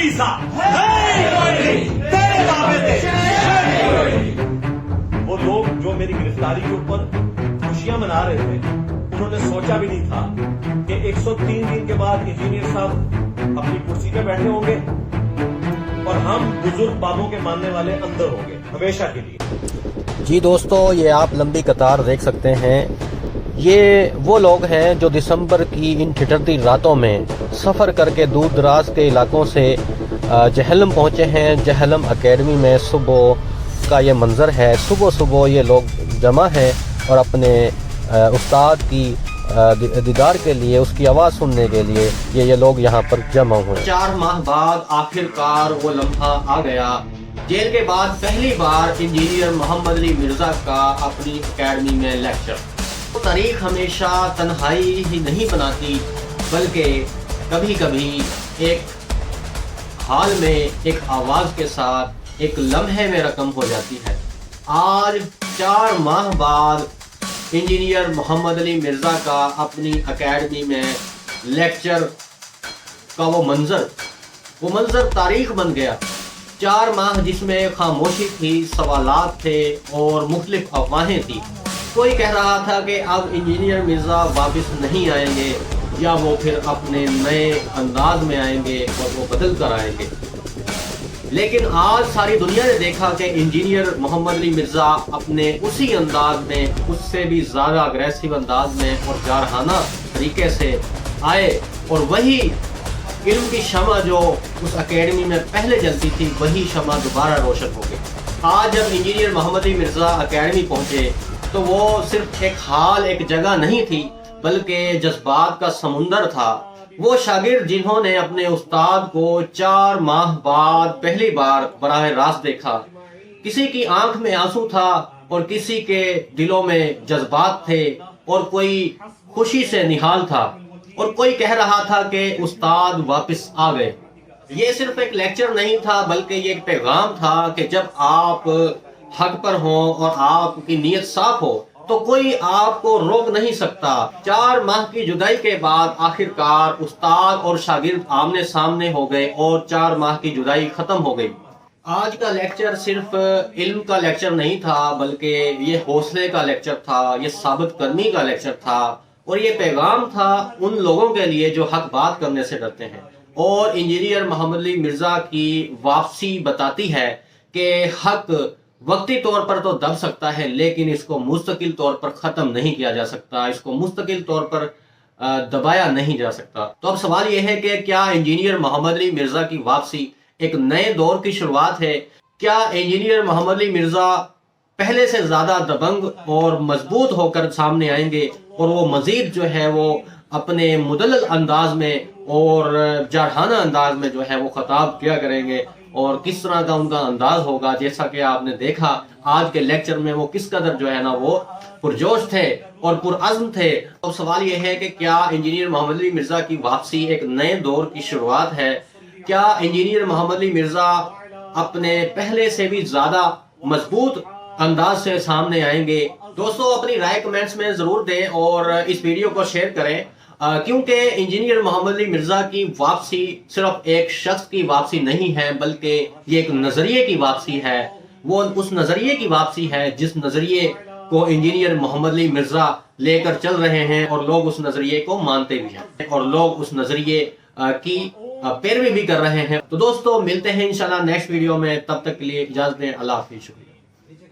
Visa तेरे दावे थे। वो लोग जो मेरी गिरफ्तारी के ऊपर खुशियां मना रहे थे, उन्होंने सोचा भी नहीं था कि 103 दिन के बाद इंजीनियर साहब अपनी कुर्सी पे बैठे होंगे और हम बुजुर्ग बाबों के मानने वाले अंदर होंगे हमेशा के लिए। जी दोस्तों, ये आप लंबी कतार देख सकते हैं। ये वो लोग हैं जो दिसंबर की इन ठिठुरती रातों में सफ़र करके दूर दराज के इलाकों से जहलम पहुँचे हैं। जहलम एकेडमी में सुबह का ये मंज़र है। सुबह सुबह ये लोग जमा हैं और अपने उस्ताद की दीदार के लिए, उसकी आवाज़ सुनने के लिए ये लोग यहाँ पर जमा हुए। 4 माह बाद आखिरकार वो लम्हा आ गया। जेल के बाद पहली बार इंजीनियर मोहम्मद अली मिर्ज़ा का अपनी एकेडमी में लेक्चर। तारीख हमेशा तन्हाई ही नहीं बनाती, बल्कि कभी कभी एक हाल में, एक आवाज़ के साथ, एक लम्हे में रकम हो जाती है। आज 4 माह बाद इंजीनियर मोहम्मद अली मिर्ज़ा का अपनी एकेडमी में लेक्चर का वो मंज़र तारीख बन गया। 4 माह जिसमें खामोशी थी, सवालात थे और मुख्तलिफ अफवाहें थी। कोई कह रहा था कि अब इंजीनियर मिर्ज़ा वापस नहीं आएंगे या वो फिर अपने नए अंदाज में आएंगे और वो बदल कर आएंगे। लेकिन आज सारी दुनिया ने देखा कि इंजीनियर मोहम्मद अली मिर्ज़ा अपने उसी अंदाज में, उससे भी ज़्यादा अग्रेसिव अंदाज में और जारहाना तरीके से आए और वही इल्म की शमा जो उस एकेडमी में पहले जलती थी, वही शमा दोबारा रोशन हो गई। आज जब इंजीनियर मोहम्मद अली मिर्ज़ा एकेडमी पहुँचे तो वो सिर्फ एक हाल, एक जगह नहीं थी, बल्कि जज्बात का समुंदर था। वो शागिर्द जिन्होंने अपने उस्ताद को 4 माह बाद पहली बार बराह रास्त देखा, किसी की आंख में आंसू था और किसी के दिलों में जज्बात थे और कोई खुशी से निहाल था और कोई कह रहा था कि उस्ताद वापस आ गए। ये सिर्फ एक लेक्चर नहीं था, बल्कि ये एक पैगाम था कि जब आप हक पर हो और आपकी नीयत साफ हो तो कोई आपको रोक नहीं सकता। 4 माह की जुदाई के बाद आखिरकार उस्ताद और शागिर्द आमने सामने हो गए और 4 माह की जुदाई खत्म हो गई। आज का लेक्चर सिर्फ इल्म का लेक्चर नहीं था, बल्कि ये हौसले का लेक्चर था, ये साबित करनी का लेक्चर था और ये पैगाम था उन लोगों के लिए जो हक बात करने से डरते हैं। और इंजीनियर मोहम्मद अली मिर्ज़ा की वापसी बताती है कि हक वक्ती तौर पर तो दब सकता है, लेकिन इसको मुस्तकिल तौर पर ख़त्म नहीं किया जा सकता, इसको मुस्तकिल तौर पर दबाया नहीं जा सकता। तो अब सवाल यह है कि क्या इंजीनियर मोहम्मद अली मिर्ज़ा की वापसी एक नए दौर की शुरुआत है? क्या इंजीनियर मोहम्मद अली मिर्ज़ा पहले से ज़्यादा दबंग और मजबूत होकर सामने आएंगे और वो मज़ीद जो है वो अपने मुदल्लल अंदाज में और जारहाना अंदाज में जो है वो खिताब किया करेंगे और किस तरह का उनका अंदाज होगा? जैसा कि आपने देखा आज के लेक्चर में वो किस कदर जो है ना वो पुरजोश थे और पुरअज़्म थे। तो सवाल ये है कि क्या इंजीनियर मोहम्मद अली मिर्ज़ा की वापसी एक नए दौर की शुरुआत है? क्या इंजीनियर मोहम्मद अली मिर्ज़ा अपने पहले से भी ज़्यादा मजबूत अंदाज से सामने आएंगे? दोस्तों, अपनी राय कमेंट्स में ज़रूर दें और इस वीडियो को शेयर करें, क्योंकि इंजीनियर मोहम्मद अली मिर्ज़ा की वापसी सिर्फ एक शख्स की वापसी नहीं है, बल्कि ये एक नज़रिए की वापसी है। वो उस नज़रिए की वापसी है जिस नज़रिए को इंजीनियर मोहम्मद अली मिर्ज़ा लेकर चल रहे हैं और लोग उस नज़रिए को मानते भी हैं और लोग उस नज़रिए की पैरवी भी कर रहे हैं। तो दोस्तों, मिलते हैं इंशाल्लाह नेक्स्ट वीडियो में। तब तक के लिए इजाज़त दें। अल्लाह हाफ़िज़। शुक्रिया।